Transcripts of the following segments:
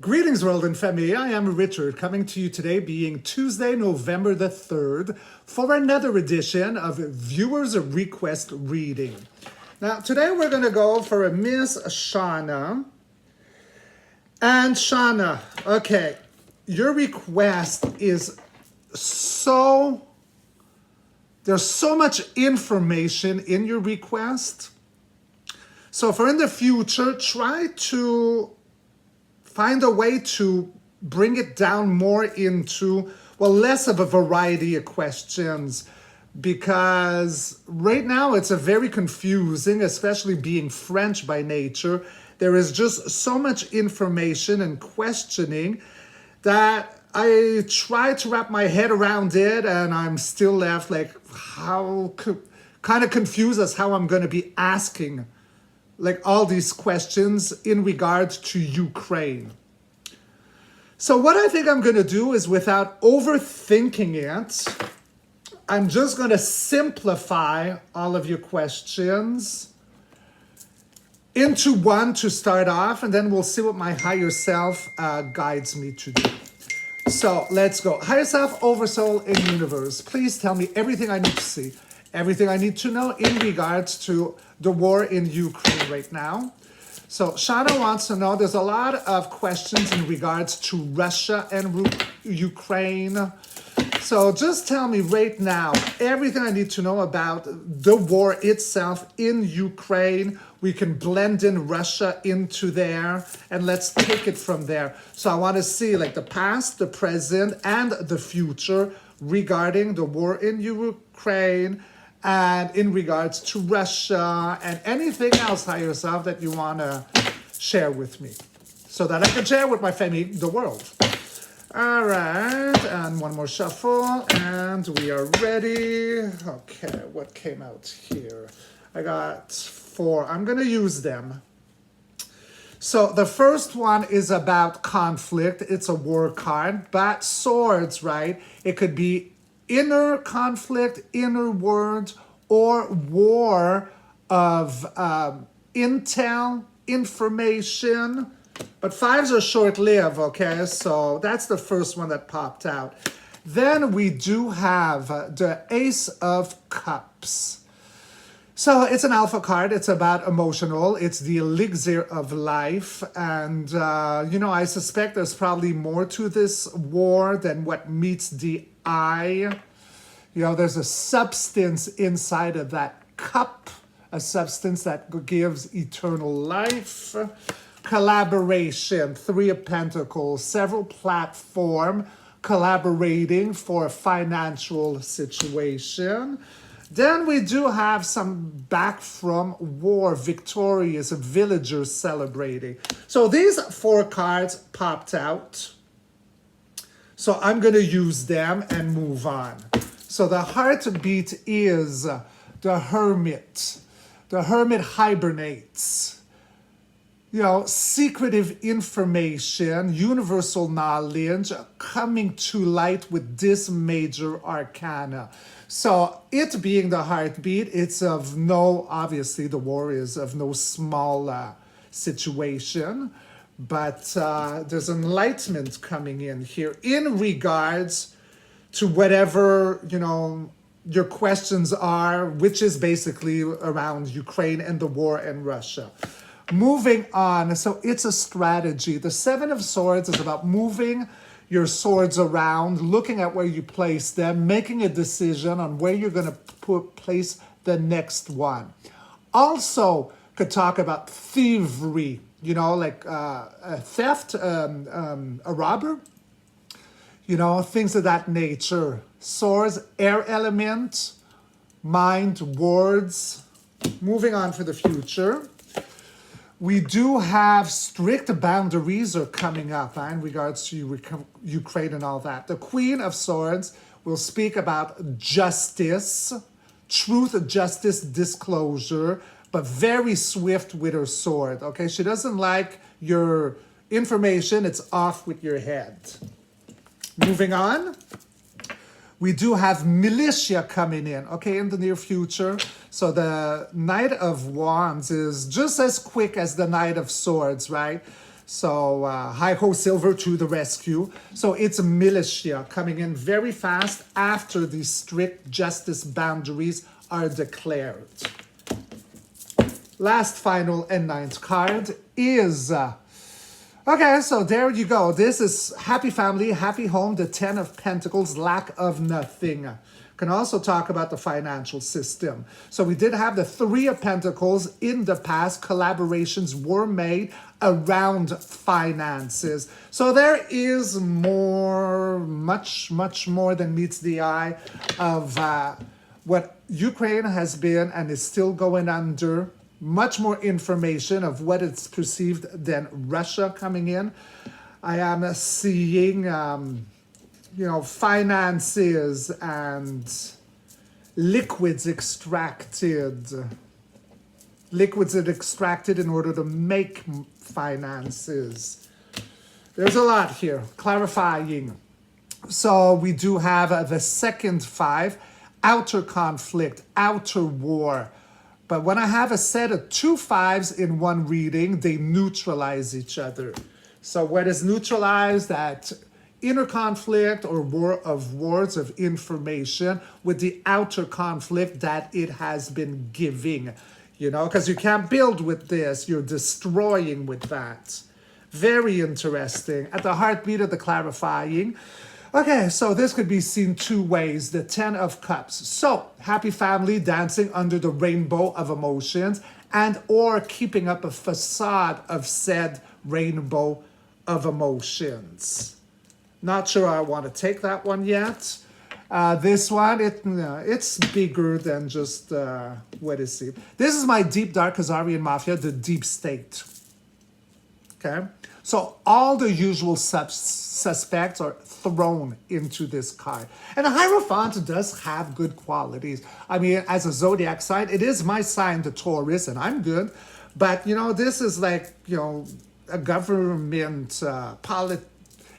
Greetings, world and family. I am Richard, coming to you today being Tuesday, November the 3rd, for another edition of Viewers Request Reading. Now, today we're going to go for a Miss Shauna. And Shauna, okay, your request is there's so much information in your request. So for in the future, try to find a way to bring it down more into, less of a variety of questions, because right now it's a very confusing, especially being French by nature. There is just so much information and questioning that I try to wrap my head around it, and I'm still left like kind of confused as how I'm going to be asking all these questions in regard to Ukraine. So what I think I'm going to do is, without overthinking it, I'm just going to simplify all of your questions into one to start off, and then we'll see what my higher self guides me to do. So let's go. Higher self, oversoul, and universe. Please tell me everything I need to see, everything I need to know in regards to the war in Ukraine right now. So Shauna wants to know, there's a lot of questions in regards to Russia and Ukraine. So just tell me right now everything I need to know about the war itself in Ukraine. We can blend in Russia into there, and let's take it from there. So I want to see the past, the present, and the future regarding the war in Ukraine, and in regards to Russia, and anything else, higher self, that you want to share with me, so that I can share with my family, the world. All right, and one more shuffle, and we are ready. Okay, what came out here? I got 4. I'm going to use them. So the first one is about conflict. It's a war card, but swords, right? It could be inner conflict, inner words, or war of intel, information. But 5s are short-lived, okay? So that's the first one that popped out. Then we do have the Ace of Cups. So it's an alpha card. It's about emotional. It's the elixir of life. And, I suspect there's probably more to this war than what meets the eye. There's a substance inside of that cup, a substance that gives eternal life. Collaboration, 3 of Pentacles, several platform collaborating for a financial situation. Then we do have some back from war, victorious villagers celebrating. So these 4 cards popped out. So I'm going to use them and move on. So the heartbeat is the Hermit. The Hermit hibernates. Secretive information, universal knowledge coming to light with this major arcana. So it being the heartbeat, it's obviously the war is of no small situation, but there's enlightenment coming in here in regards to whatever, your questions are, which is basically around Ukraine and the war in Russia. Moving on, so it's a strategy. The 7 of Swords is about moving your swords around, looking at where you place them, making a decision on where you're going to place the next one. Also could talk about thievery, a theft, a robber, things of that nature. Swords, air element, mind, words. Moving on for the future. We do have strict boundaries are coming up in regards to Ukraine and all that. The Queen of Swords will speak about justice, truth, justice, disclosure, but very swift with her sword, okay? She doesn't like your information. It's off with your head. Moving on. We do have militia coming in, okay, in the near future. So the Knight of Wands is just as quick as the Knight of Swords, right? So Hi Ho Silver to the rescue. So it's a militia coming in very fast after the strict justice boundaries are declared. Last, final, and ninth card is... okay, so there you go. This is happy family, happy home, the 10 of Pentacles, lack of nothing. Can also talk about the financial system. So we did have the 3 of Pentacles in the past. Collaborations were made around finances. So there is more, much more than meets the eye of what Ukraine has been and is still going under. Much more information of what it's perceived than Russia coming in. I am seeing, finances and liquids extracted. Liquids that extracted in order to make finances. There's a lot here. Clarifying. So we do have the second 5, outer conflict, outer war. But when I have a set of 2 5s in one reading, they neutralize each other. So what is neutralized? That inner conflict or war of words of information with the outer conflict that it has been giving. Because you can't build with this. You're destroying with that. Very interesting. At the heartbeat of the clarifying. Okay, so this could be seen 2 ways. The 10 of Cups. So, happy family dancing under the rainbow of emotions and or keeping up a facade of said rainbow of emotions. Not sure I want to take that one yet. This one, it's bigger than just, what is it? This is my deep dark Khazarian Mafia, the deep state. Okay? So all the usual suspects are thrown into this card. And the Hierophant does have good qualities. I mean, as a zodiac sign, it is my sign, the Taurus, and I'm good. But, this is like, a government,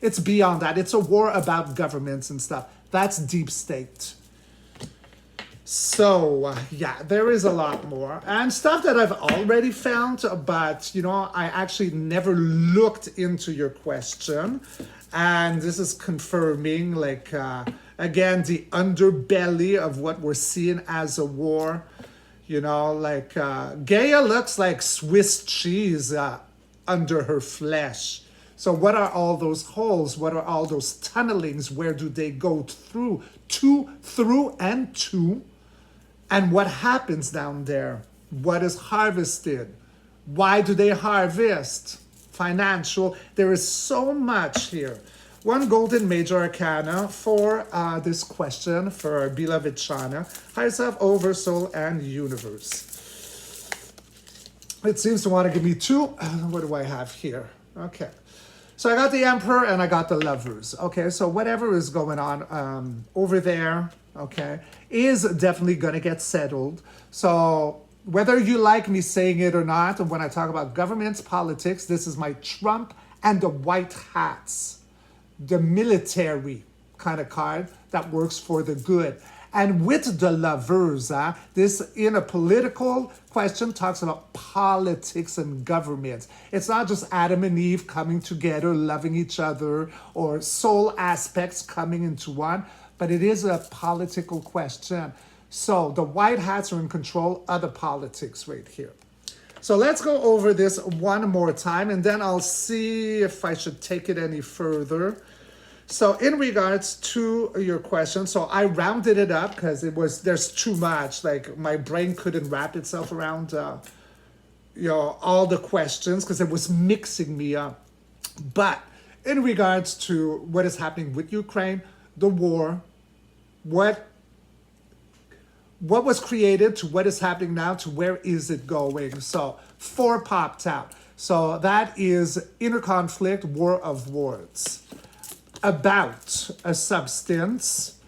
it's beyond that. It's a war about governments and stuff. That's deep state. So, yeah, there is a lot more. And stuff that I've already found, but, I actually never looked into your question. And this is confirming, again, the underbelly of what we're seeing as a war. Gaia looks like Swiss cheese under her flesh. So what are all those holes? What are all those tunnelings? Where do they go through? Through, and to? And what happens down there? What is harvested? Why do they harvest? Financial. There is so much here. One golden major arcana for this question for our beloved Shana. Higher self, oversoul, and universe. It seems to want to give me 2. What do I have here? Okay. So I got the Emperor and I got the Lovers. Okay, so whatever is going on over there, okay, is definitely going to get settled. So whether you like me saying it or not, when I talk about governments, politics, this is my Trump and the white hats, the military kind of card that works for the good. And with the Lovers, this in a political question talks about politics and government. It's not just Adam and Eve coming together, loving each other, or soul aspects coming into one, but it is a political question. So the white hats are in control of the politics right here. So let's go over this one more time, and then I'll see if I should take it any further. So in regards to your question, so I rounded it up because there's too much. Like my brain couldn't wrap itself around, all the questions because it was mixing me up. But in regards to what is happening with Ukraine, the war, what was created to what is happening now to where is it going? So 4 popped out. So that is inner conflict, war of words. About a substance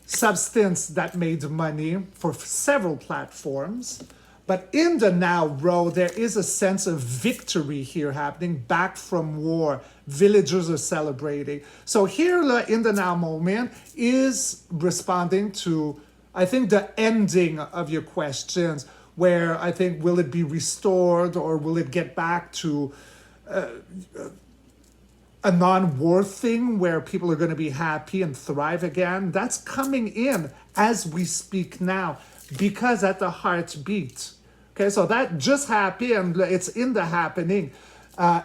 that made money for several platforms. But in the now row, there is a sense of victory here happening, back from war. Villagers are celebrating. So here in the now moment is responding to, I think, the ending of your questions, where I think, will it be restored or will it get back to a non-war thing where people are going to be happy and thrive again. That's coming in as we speak now, because at the heartbeat. Okay, so that just happened. It's in the happening.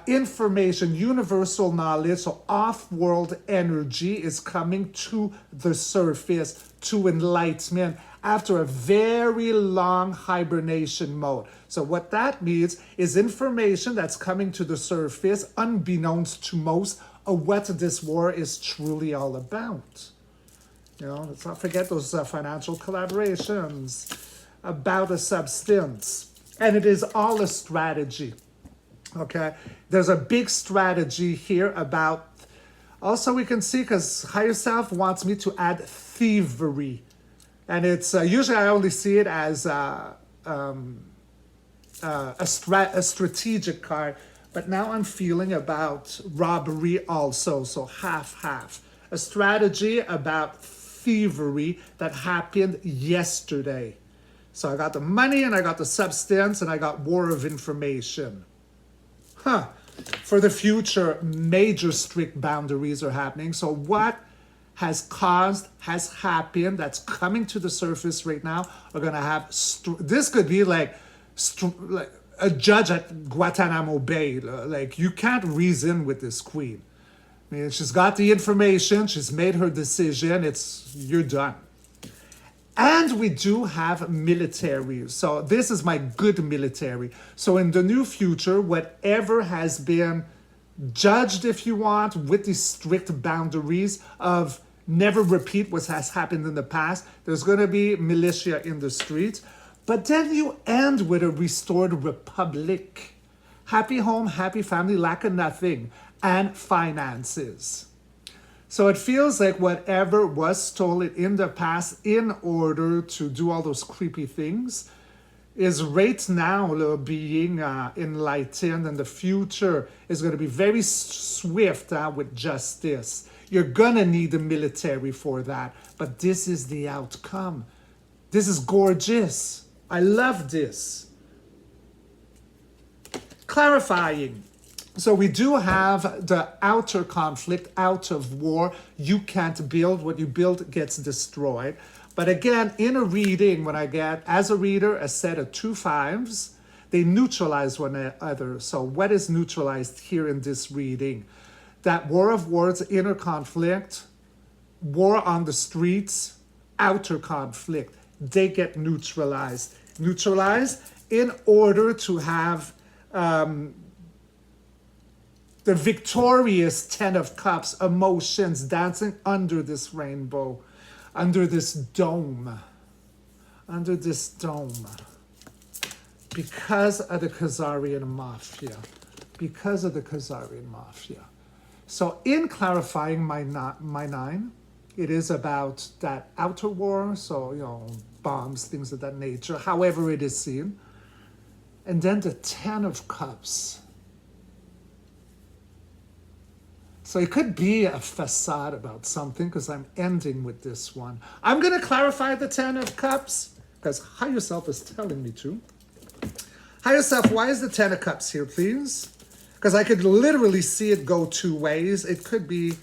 Information, universal knowledge, so off-world energy is coming to the surface, to enlightenment after a very long hibernation mode. So what that means is information that's coming to the surface, unbeknownst to most, of what this war is truly all about. You know, let's not forget those financial collaborations about a substance. And it is all a strategy. Okay, there's a big strategy here about, also we can see, because higher self wants me to add thievery. And it's, usually I only see it as a strategic card, but now I'm feeling about robbery also, so half-half. A strategy about thievery that happened yesterday. So I got the money and I got the substance and I got war of information. For the future, major strict boundaries are happening. So what has caused, has happened, that's coming to the surface right now, are going to have, this could be like a judge at Guantanamo Bay. Like, you can't reason with this queen. I mean, she's got the information, she's made her decision, you're done. And we do have military. So this is my good military. So in the new future, whatever has been judged, if you want, with these strict boundaries of never repeat what has happened in the past, there's going to be militia in the streets. But then you end with a restored republic. Happy home, happy family, lack of nothing, and finances. So it feels like whatever was stolen in the past in order to do all those creepy things is right now being enlightened, and the future is going to be very swift with justice. You're going to need the military for that, but this is the outcome. This is gorgeous. I love this. Clarifying. So we do have the outer conflict, out of war. You can't build. What you build gets destroyed. But again, in a reading, when I get, as a reader, a set of 2 5s, they neutralize one another. So what is neutralized here in this reading? That war of words, inner conflict, war on the streets, outer conflict. They get neutralized. Neutralized in order to have the victorious 10 of Cups, emotions dancing under this rainbow, under this dome, because of the Khazarian Mafia, So in clarifying my 9, it is about that outer war, so, you know, bombs, things of that nature, however it is seen. And then the 10 of Cups. So it could be a facade about something, because I'm ending with this one. I'm going to clarify the 10 of Cups, because higher self is telling me to. Higher self, why is the 10 of Cups here, please? Because I could literally see it go 2 ways. It could be,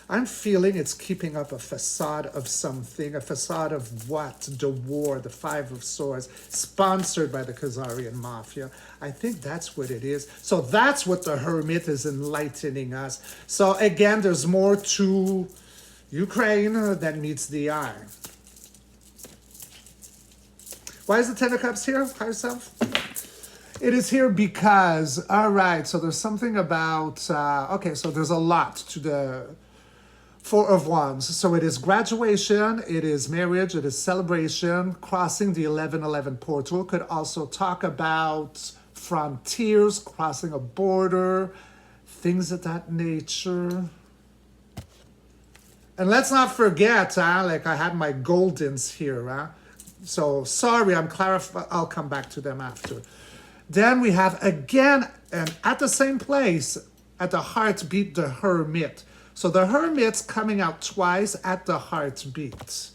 I'm feeling it's keeping up a facade of something. A facade of what? The war, the 5 of Swords, sponsored by the Khazarian Mafia. I think that's what it is. So that's what the Hermit is enlightening us. So again, there's more to Ukraine than meets the eye. Why is the 10 of Cups here, higher self? It is here because, all right, so there's something about, okay, so there's a lot to the 4 of Wands. So it is graduation, it is marriage, it is celebration, crossing the 1111 portal. Could also talk about frontiers, crossing a border, things of that nature. And let's not forget, like I had my Goldens here. So sorry, I'm clarifying. I'll come back to them after. Then we have again, and at the same place, at the heartbeat, the Hermit. So the Hermit's coming out twice at the heartbeat.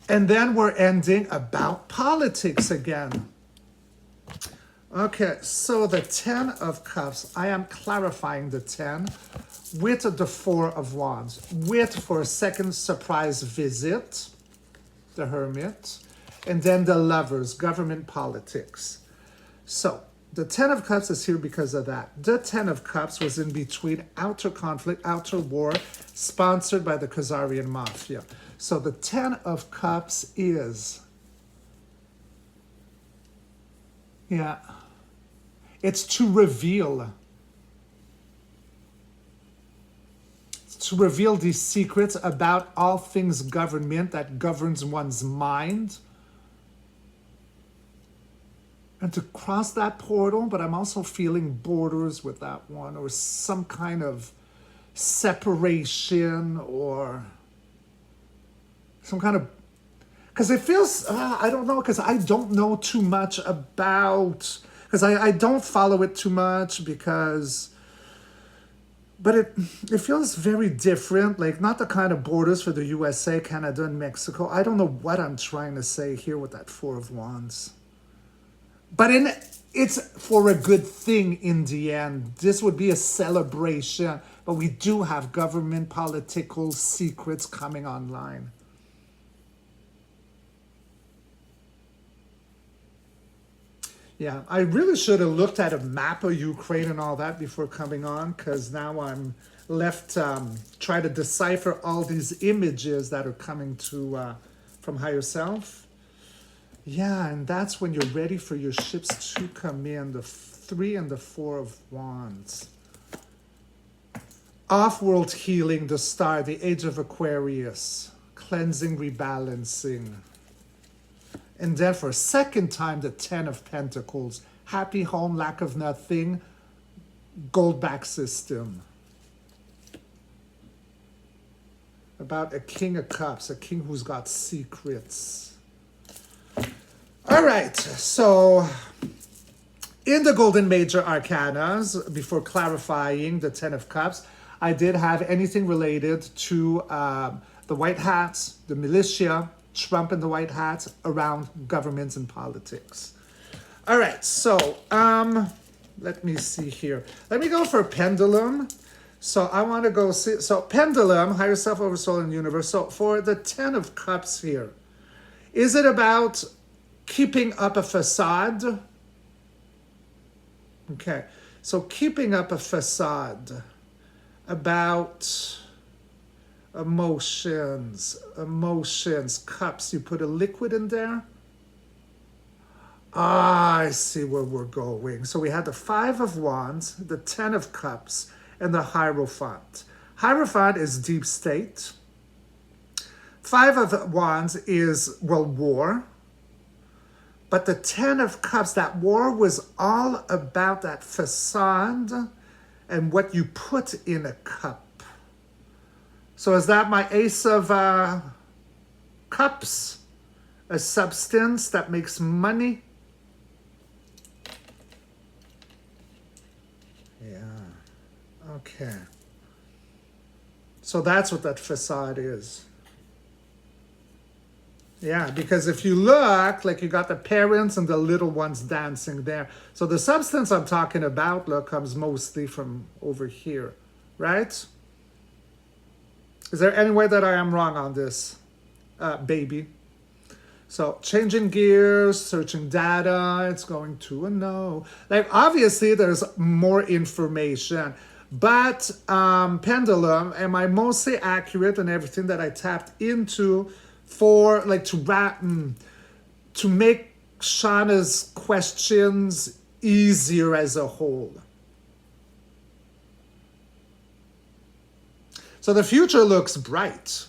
And then we're ending about politics again. Okay, so the 10 of Cups, I am clarifying the 10 with the 4 of Wands, with for a second surprise visit, the Hermit, and then the Lovers, government politics. So the 10 of Cups is here because of that. The 10 of Cups was in between outer conflict, outer war, sponsored by the Khazarian Mafia. So the 10 of Cups is, yeah, it's to reveal these secrets about all things government that governs one's mind, and to cross that portal. But I'm also feeling borders with that one, or some kind of separation, or some kind of, because it feels, I don't know, because I don't know too much about, because I don't follow it too much, because, but it feels very different, like not the kind of borders for the USA, Canada, and Mexico. I don't know what I'm trying to say here with that 4 of Wands. But it's for a good thing in the end. This would be a celebration, but we do have government political secrets coming online. Yeah, I really should have looked at a map of Ukraine and all that before coming on, because now I'm left trying to decipher all these images that are coming to from higher self. Yeah, and that's when you're ready for your ships to come in, the 3 and the 4 of Wands. Off-world healing, the star, the age of Aquarius, cleansing, rebalancing. And then for a second time, the 10 of Pentacles, happy home, lack of nothing, gold back system. About a King of Cups, a king who's got secrets. All right, so in the Golden Major Arcanas, before clarifying the 10 of Cups, I did have anything related to the White Hats, the militia, Trump and the White Hats, around governments and politics. All right, so let me see here. Let me go for Pendulum. So I want to go see, so Pendulum, higher self, over soul, and universe. So for the 10 of Cups here, is it about keeping up a facade? Okay, so keeping up a facade about emotions, cups. You put a liquid in there. Ah, I see where we're going. So we had the 5 of Wands, the 10 of Cups, and the Hierophant. Hierophant is deep state. 5 of Wands is, well, war. But the 10 of Cups, that war was all about that facade and what you put in a cup. So is that my Ace of Cups? A substance that makes money? Yeah. Okay. So that's what that facade is. Yeah, because if you look, like you got the parents and the little ones dancing there. So the substance I'm talking about, look, comes mostly from over here, right? Is there any way that I am wrong on this, baby? So changing gears, searching data, it's going to a no. Like obviously there's more information, but Pendulum, am I mostly accurate in everything that I tapped into for like to make Shauna's questions easier as a whole? So the future looks bright.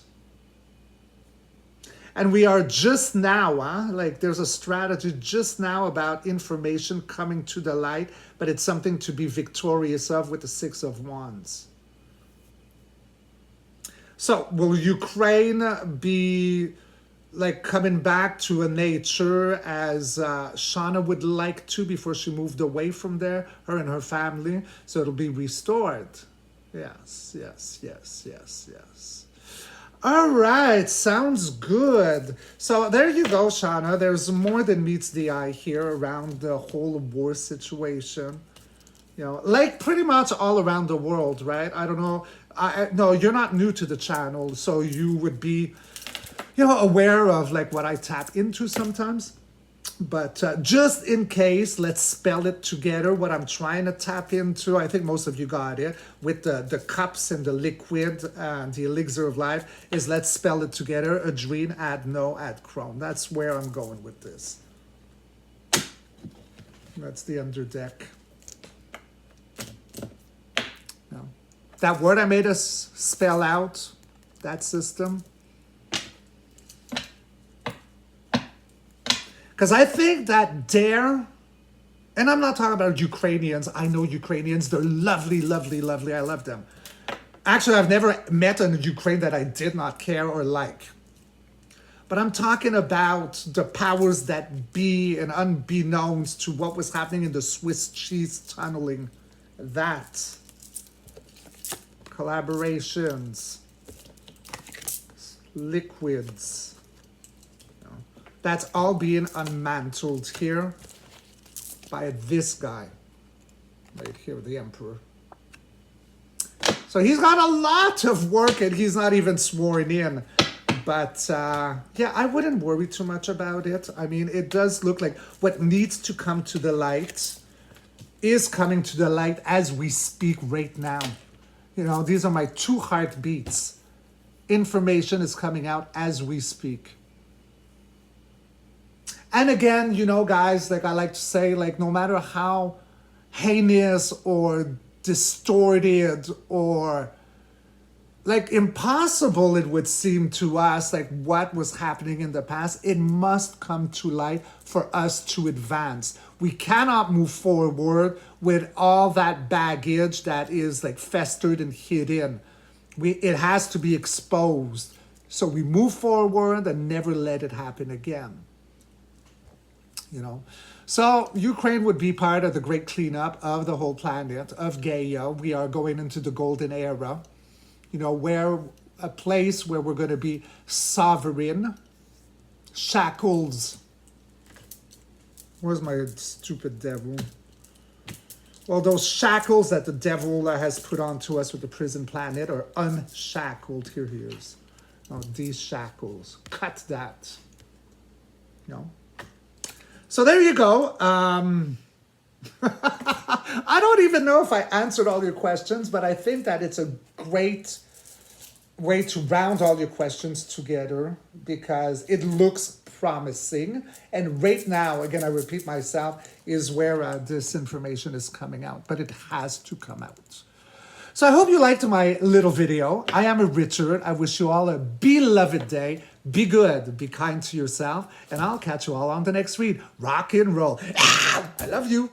And we are just now, like there's a strategy just now about information coming to the light, but it's something to be victorious of with the 6 of Wands. So will Ukraine be like coming back to a nature as Shauna would like to before she moved away from there, her and her family? So it'll be restored. Yes, yes, yes, yes, yes. All right, sounds good. So there you go, Shauna. There's more than meets the eye here around the whole war situation. You know, like pretty much all around the world, right? I don't know. No, you're not new to the channel, so you would be, aware of like what I tap into sometimes. But just in case, let's spell it together. What I'm trying to tap into, I think most of you got it, with the cups and the liquid and the elixir of life, is let's spell it together. Adrene, add no, add chrome. That's where I'm going with this. That's the underdeck. No. That word I made us spell out, that system. Because I think that there, and I'm not talking about Ukrainians. I know Ukrainians. They're lovely, lovely, lovely. I love them. Actually, I've never met a Ukraine that I did not care or like. But I'm talking about the powers that be and unbeknownst to what was happening in the Swiss cheese tunneling. That. Collaborations. Liquids. That's all being unmantled here by this guy. Right here, the Emperor. So he's got a lot of work and he's not even sworn in. But yeah, I wouldn't worry too much about it. I mean, it does look like what needs to come to the light is coming to the light as we speak right now. You know, these are my 2 heartbeats. Information is coming out as we speak. And again, guys, like I like to say, like no matter how heinous or distorted or like impossible it would seem to us, like what was happening in the past, it must come to light for us to advance. We cannot move forward with all that baggage that is like festered and hidden. It has to be exposed. So we move forward and never let it happen again. So Ukraine would be part of the great cleanup of the whole planet, of Gaia. We are going into the golden era, where a place where we're going to be sovereign. Shackles. Where's my stupid devil? Well, those shackles that the devil has put onto us with the prison planet are unshackled. Here he is. Oh, these shackles. Cut that. So there you go. I don't even know if I answered all your questions, but I think that it's a great way to round all your questions together because it looks promising. And right now, again, I repeat myself, is where this information is coming out, but it has to come out. So I hope you liked my little video. I am Richard. I wish you all a beloved day. Be good, be kind to yourself, and I'll catch you all on the next read. Rock and roll. I love you.